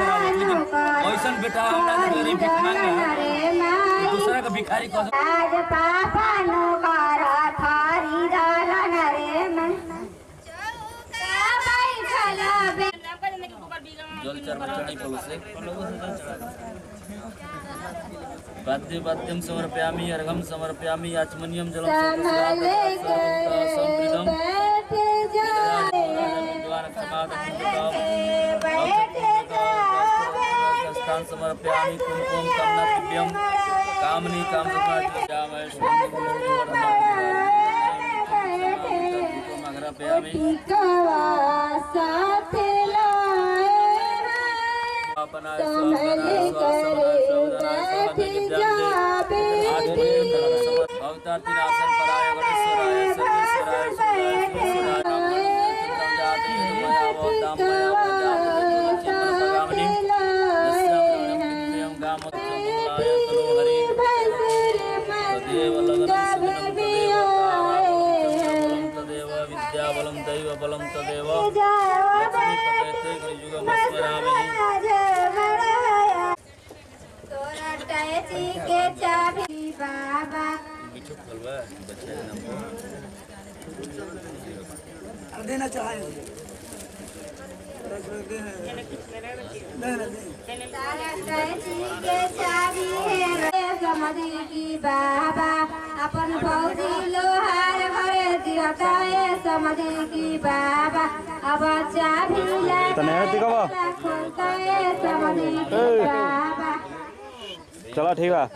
ऐसन बेटा दूसरा का भिखारी कह वाद्य वाद्यम समर्पयामि अर्घम समर्पयामि आचमनियम जलम समर्पयामि कुमकुम कामनाभ्यम कामनी विद्याबलं दैवबलं तदेव देना चाहे समझी की बाबा अपन फौजी लोहार घरे दिहता है समझी की बाबा अब चाबी लगा खोलता है समझी की बाबा। चलो ठीक है।